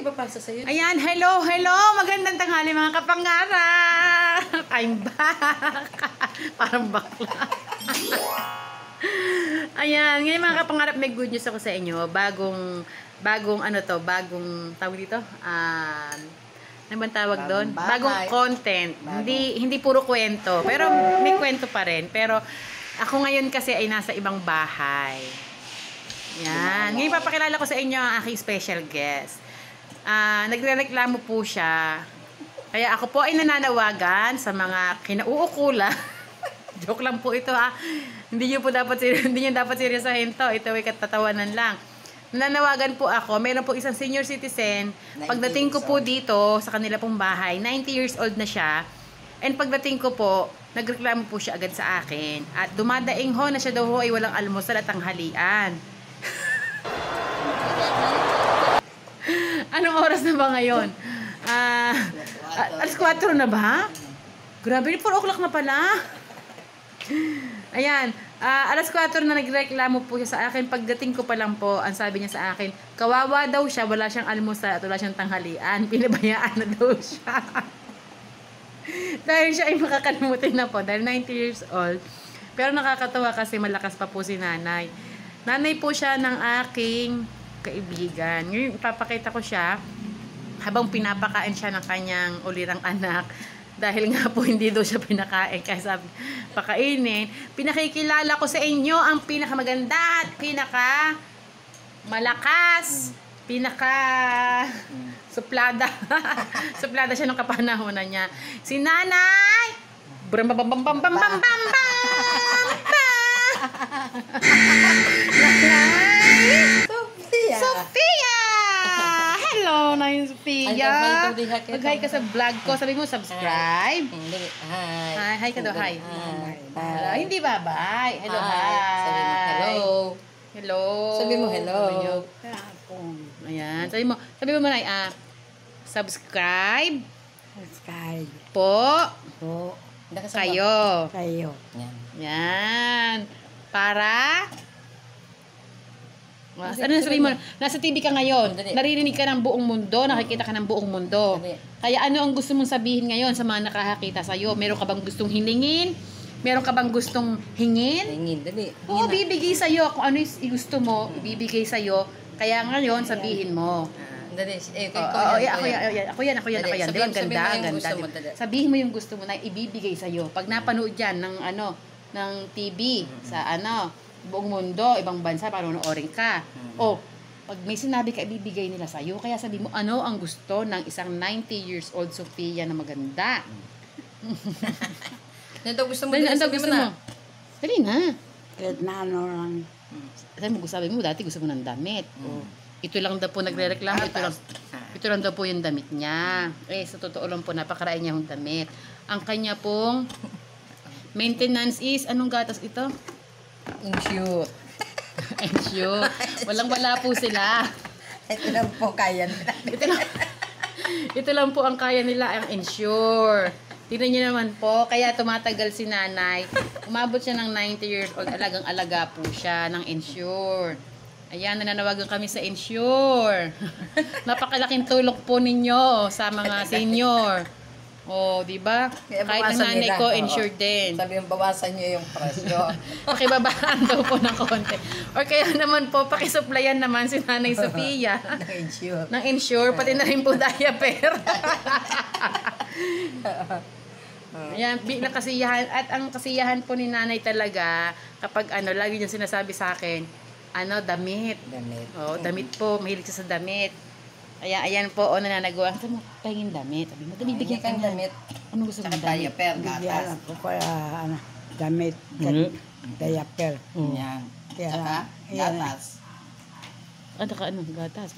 ipapasa sa'yo. Ayan, hello, hello! Magandang tanghali mga kapangarap! I'm back! Parang bakla. Ayan, ngayon mga kapangarap, may good news ako sa inyo. Bagong tawag dito? Ano bang tawag doon? Bagong content. Hindi puro kwento. Pero may kwento pa rin. Pero ako ngayon kasi ay nasa ibang bahay. Yan. Ngayon papakilala ko sa inyo ang aking special guest. Nagrereklamo po siya. Kaya ako po ay nananawagan sa mga kinauukula. Joke lang po ito ha. Hindi niyo dapat seryosahin to. Ito ay katatawanan lang. Nananawagan po ako. Meron po isang senior citizen. Pagdating ko po dito sa kanila pong bahay, 90 years old na siya. And pagdating ko po, nagreklamo po siya agad sa akin. At dumadaing ho na siya daw ho ay walang almusal at tanghalian. Anong oras na ba ngayon? Alas 4 na ba? Grabe, 4 o'clock na pala. Ayan, alas 4 na nagreklamo po siya sa akin. Pagdating ko pa lang po, ang sabi niya sa akin, kawawa daw siya, wala siyang almusal at wala siyang tanghalian. Pinabayaan na daw siya. Dahil siya ay makakalimutin na po, dahil 90 years old. Pero nakakatawa kasi malakas pa po si nanay. Nanay po siya ng aking kaibigan. Ngayon, ipapakita ko siya habang pinapakain siya ng kanyang ulirang anak. Dahil nga po hindi daw siya pinakain. Kaya sabi, pakainin. Pinakikilala ko sa inyo ang pinakamaganda at malakas. Suplada. Suplada siya ng kapanahonan niya. Si Nanay! Sophia! Hello, Nay Sophia! Mag-hi ka sa vlog ko. Sabi mo, subscribe. Hi. Hi ka daw, hi. Hindi bye-bye. Hello, hi. Hello. Hello. Sabi mo, hello. Ayan. Sabi mo, Nay, subscribe. Subscribe Po. Kayo. Yan. Para... Ano sabihin mo? Nasa TV ka ngayon. Naririnig ka ng buong mundo. Nakikita ka ng buong mundo. Kaya ano ang gusto mong sabihin ngayon sa mga nakakakita sa'yo? Meron ka bang gustong hilingin? Meron ka bang gustong hingin? Dali. Oo, bibigay sa'yo. Kung ano yung gusto mo, ibibigay sa'yo. Kaya ngayon, sabihin mo. Dali. Ako yan. Di ba, ganda. Sabihin mo yung gusto mo na ibibigay sa'yo. Pag napanood yan ng TV, sa buong mundo, ibang bansa, panonoorin ka. O, pag may sinabi ka, ibibigay nila sa'yo. Kaya sabi mo, ano ang gusto ng isang 90 years old Sophia na maganda? Ano gusto mo? Dali na. Kahit na ano lang. Sabi mo, dati gusto mo ng damit. Ito lang daw po nagre-reklamo. Ito lang daw po yung damit niya. Sa totoo lang po, napakarain niya yung damit. Ang kanya pong maintenance is, anong gatas ito? Ensure. Walang-wala po sila. Ito lang po kaya nila. Ito lang po ang kaya nila, ang ensure. Tignan niyo naman po, kaya tumatagal si nanay. Umabot siya ng 90 years old, alagang-alaga po siya ng ensure. Ayan, nananawagan kami sa ensure. Napakalaking tulong po ninyo sa mga senior. Oh, di ba? Kahit ang nanay ko, insured din. Sabi yung bawasan niyo yung presyo. Pakibabaan daw po ng konti. Or kaya naman po, pakisuplayan naman si Nanay Sophia. Ng insure. Pati na rin po diaper. Ayan, bilang kasiyahan. At ang kasiyahan po ni Nanay talaga, kapag lagi niya sinasabi sa akin, damit. Oh, damit po. Mahilig siya sa damit. Ayan po, nananagawa. Sabi mo, pahingin damit. Sabi mo, bibigyan ka ng damit. Ano gusto mong damit? Diaper, Bigyan gatas. ko kaya damit. Diaper. Yan. Saka, gatas. Gatas.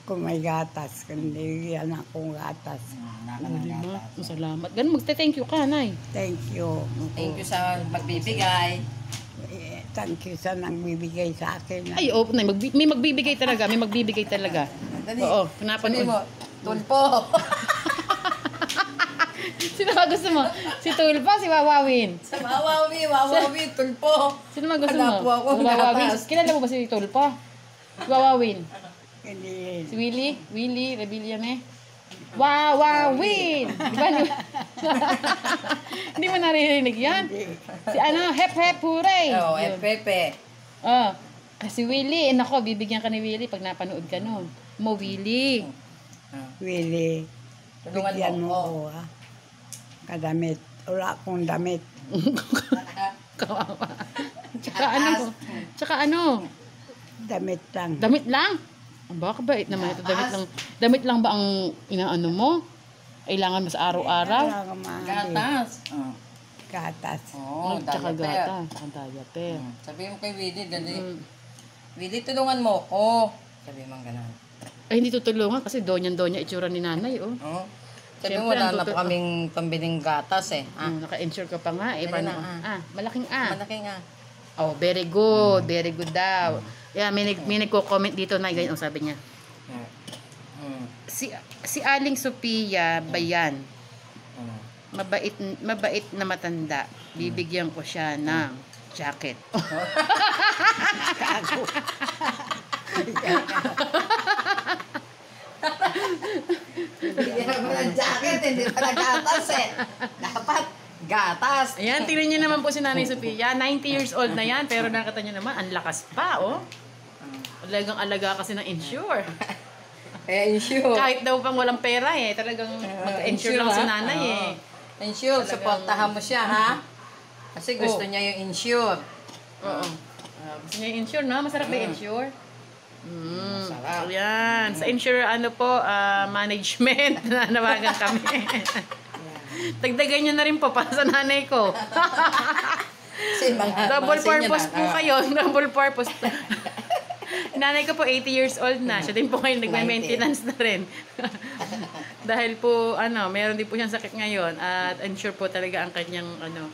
Kung may gatas, kundi yan akong gatas. Salamat. Ganun, magte-thank you ka, Nay. Thank you. Thank you sa pagbibigay. Thank you sa nagbibigay sa akin. Ay, Nay, may magbibigay talaga. Dali. Oo, Sabi pinapanood. mo, tulpo. Sino ba gusto mo? Si Tulpa, si Wawawin? Sa wawawi, tulpo. Sino ba gusto Hanap po mo? ako, Wawawin. gatas. Kilala mo ba si Tulpa? Wawawin. Hindi. Si Willie Rebellion eh. Wow, wow, win! Di ba? Hindi mo naririnig yan? Si ano, hep hep hooray! Oh, Yun. Pepe. Oh, kasi Willie, nako, bibigyan ka ni Willie pag napanood ka nun. Mo Willie. Willie. Tulungan Bigyan mo mo ako. ko, ha? Kadamit. Wala akong damit. Kawawa. Tsaka ano? Damit lang. Damit lang? Ang baka bait naman ito. Damit lang ba ang inaano mo? Kailangan mo sa araw-araw? Wala akong maaari. Gatas. Gatas. Oh, Tsaka diaper. gata. Tsaka diaper. Sabihin mo kay Willie, dali. Mm. Willie, tulungan mo ko. Sabihin mo ganun. Ay, hindi tutulungan kasi donya itsura ni nanay, oh. Oh. Sabi mo, Siyempre, wala ang na po tutu- kaming pambiling gatas eh. Naka-insure ka pa nga, eh. Dali Paano? na, Malaking A. Malaki nga. Oh, very good. Very good daw. Yeah, may nagko-comment dito na ganyan, sabi niya. Si Aling Sophia Bayan, mabait na matanda. Bibigyan ko siya ng jacket. Hindi naman ang jacket, hindi pa na gatas eh. Dapat gatas. Ayan, tingnan niyo naman po si Nanay Sophia. 90 years old na yan, pero nakita niyo naman, ang lakas pa, oh. Talagang alaga kasi ng insure. Eh, insure. Kahit daw pang walang pera eh, talagang mag-insure lang si nanay eh. Insure, supportahan mo siya, ha? Kasi gusto Oh. niya yung insure. Oo. Gusto niya yung insure, no? Masarap ba yung insure? Masarap. Ayan. Sa insure, ano po, management, na nawagan kami. Dagdagan nyo na rin po para sa nanay ko. Kasi mga Double mga senior purpose na, po kayo. Double purpose. Nanay ko po 80 years old na. Siya din po ngayon nagme-maintenance na rin. Dahil po, meron din po siyang sakit ngayon at insure po talaga ang kanyang,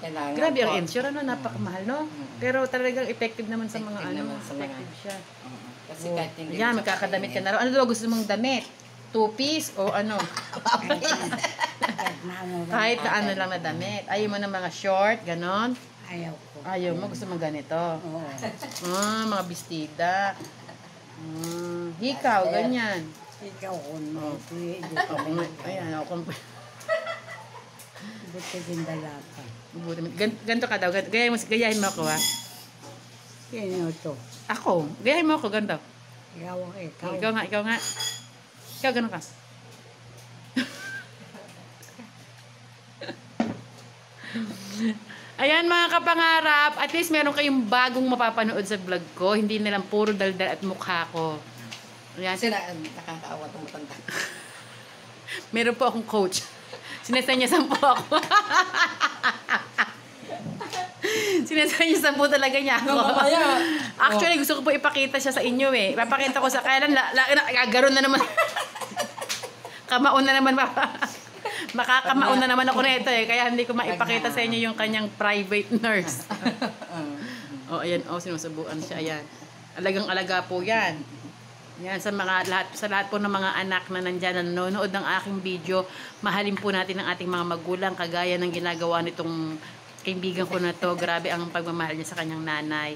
Kailangan grabe ang po. insure, napakamahal, no? Pero talagang effective naman sa mga, Effective naman sa mga- effective siya. Kasi kahit hindi Yan, mo magkakadamit ka sasabihin, na rin. Ano daw gusto mong damit? Two-piece o ano? Kahit na ano lang na damit. Ayaw mo ng mga short, ganon. Ayaw ko. Ayaw mo, gusto mong ganito. Oo. Mga bestida. Hikaw, ganyan. Ikaw kung mo. Ako nga, ayan, ako. Buti din dala ka. Ganto ka daw, gayahin mo ako ha. Sino to? Ako, gayahin mo ako, ganto. Ikaw. Ikaw nga. Ikaw, gano'n ka. Ayan mga kapangarap, at least meron kayong bagong mapapanood sa vlog ko. Hindi na lang puro daldal at mukha ko. Ayan, Kasi nakakaawa itong matanda. meron po akong coach. Sinasanyasan po ako. Sinasanyasan po talaga niya ako. Actually, gusto ko po ipakita siya sa inyo eh. Ipapakita ko sa kailan, gagaroon na naman. Kamaon na naman. Makakamaon na naman ako nito eh. Kaya hindi ko maipakita sa inyo yung kanyang private nurse. Ayan, sinusubuan siya. Ayan. Alagang-alaga po yan. Yan, sa lahat po ng mga anak na nandyan na nanonood ng aking video, mahalin po natin ang ating mga magulang kagaya ng ginagawa nitong kaibigan ko na to. Grabe ang pagmamahal niya sa kanyang nanay.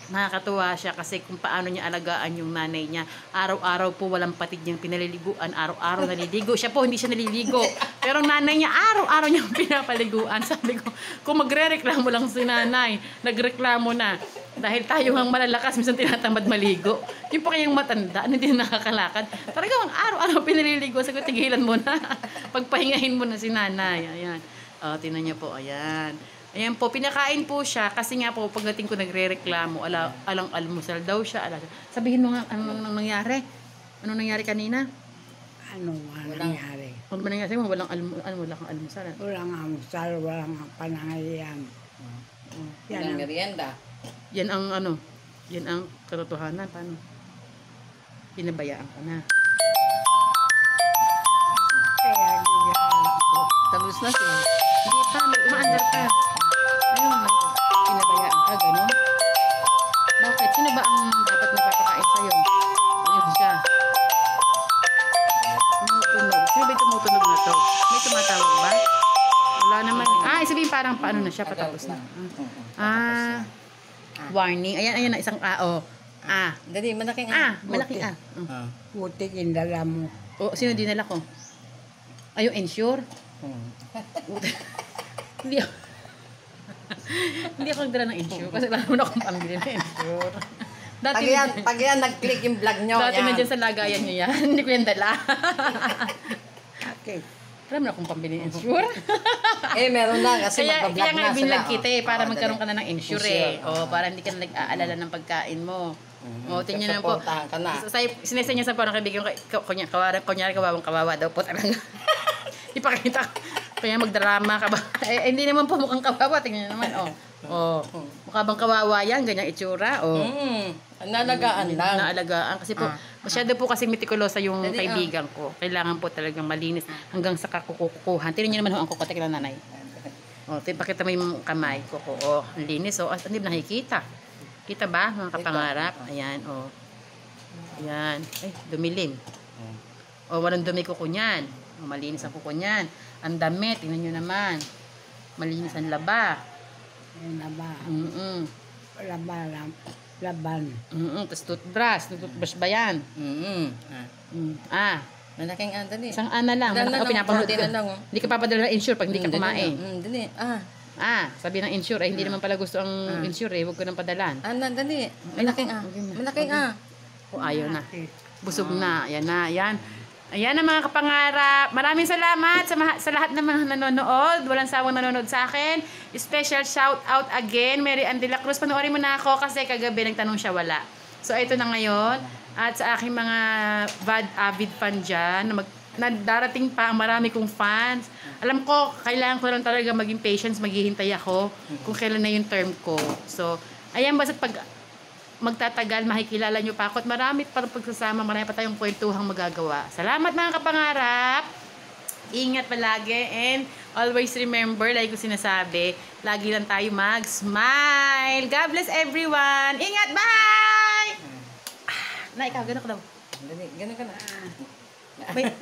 Nakakatuwa siya kasi kung paano niya alagaan yung nanay niya. Araw-araw po walang patid niyang pinaliliguan. Araw-araw naliligo. Siya po hindi siya naliligo. Pero ang nanay niya araw-araw niyang pinapaliguan. Sabi ko, kung magre-reklamo lang si nanay, nagreklamo na. Dahil tayo ang malalakas, minsan tinatamad maligo. Yung pa kayang matanda, hindi na nakakalakad. Talagang araw-araw pinaliligo. Sabi ko, tigilan mo na. Pagpahingahin mo na si nanay. Ayan. Tingnan niyo po. Ayan. Ayan po, pinakain po siya kasi nga po pagdating ko nagre-reklamo, alang almusal daw siya. Sabihin mo nga, ano nangyari? Ano nangyari kanina? Ano nangyari? Ano ba nangyari? Wala kang almusal. Walang amusal, walang panangayan. Yan ang merienda. Yan ang katotohanan. Paano? Pinabayaan ka na. Kaya ako. Tapos na siya. Hindi pa, may umaandar ka. Ayun, pinabayaan ka, gano'n? Bakit? Sino ba ang dapat magpapakain sa'yo? Ayun siya. Tumutunog. Sino ba yung tumutunog na to? May tumatawag ba? Wala naman. Sabihin parang paano na siya, patapos na. Warning. Ayan na isang Ah. Dali, malaking Malaki ah. Putik indala mo. O, sino dinala ko? Ay, yung insure? Hindi ako. Hindi ako nagdala ng insure kasi wala naman akong pambili ng insure. Dati Pag yan nag-click yung vlog nyo, dati na dyan sa lagayan nyo yan. Hindi ko yan dala. Okay. Wala naman akong pambili ng insure. meron na kasi Kaya magbablog nga na sila. binlag kita eh, para Oo, magkaroon dali. ka na ng insure eh. O, para hindi ka na nag-aalala ng pagkain mo. O, tingnan na po. Suportahan ka na. Sinesa niya sa parang kaibigan ko, kunyari kawawang kawawa daw po talaga. Ipakita ko. Kaya magdrama ka ba? Hindi naman po mukhang kawawa. Tingnan naman, mukha bang kawawa yan? Ganyang itsura, Nalagaan lang. Naalagaan. Kasi po, masyado po kasi mitikulosa yung Dali, kaibigan ko. Kailangan po talagang malinis hanggang sa kakukukuhan. Tingnan niyo naman ho ang kukote ng nanay. Pakita mo yung kamay ko. Ang linis. Hindi ba nakikita? Kita ba, mga kapangarap? Ayan, Ayan. Ay, dumilim. Walang dumi kuko niyan. Malinis ang kuko niyan. Ang damit, tingnan nyo naman. Malinis ang laba. Yan na ba? Laban. Tapos toothbrush ba yan? Malaking dali. Isang ana lang. Pinapanood ko. Hindi ka papadala ng insure pag hindi ka kumain. Dali. Sabi ng insure, hindi naman pala gusto ang insure eh. Huwag ko nang padalan. Dali. Malaking Malaking Ayaw na. Busog na. Ayan na. Ayan ang mga kapangarap. Maraming salamat sa lahat ng mga nanonood. Walang sawang nanonood sa akin. Special shout out again, Mary Ann de la Cruz. Panoorin mo na ako kasi kagabi nagtanong siya, wala. So, ito na ngayon. At sa aking mga avid fan dyan, na darating pa ang marami kong fans. Alam ko, kailangan ko lang talaga maging patience, maghihintay ako kung kailan na yung term ko. So, ayan, basta pag magtatagal, makikilala nyo pa ako. At marami pa pagsasama, marami pa tayong kwentuhang magagawa. Salamat mga kapangarap! Ingat palagi and always remember, like ko sinasabi, lagi lang tayo mag-smile. God bless everyone! Ingat! Bye! Ikaw, gano'n ka daw. Dali, ganun ka na. Wait.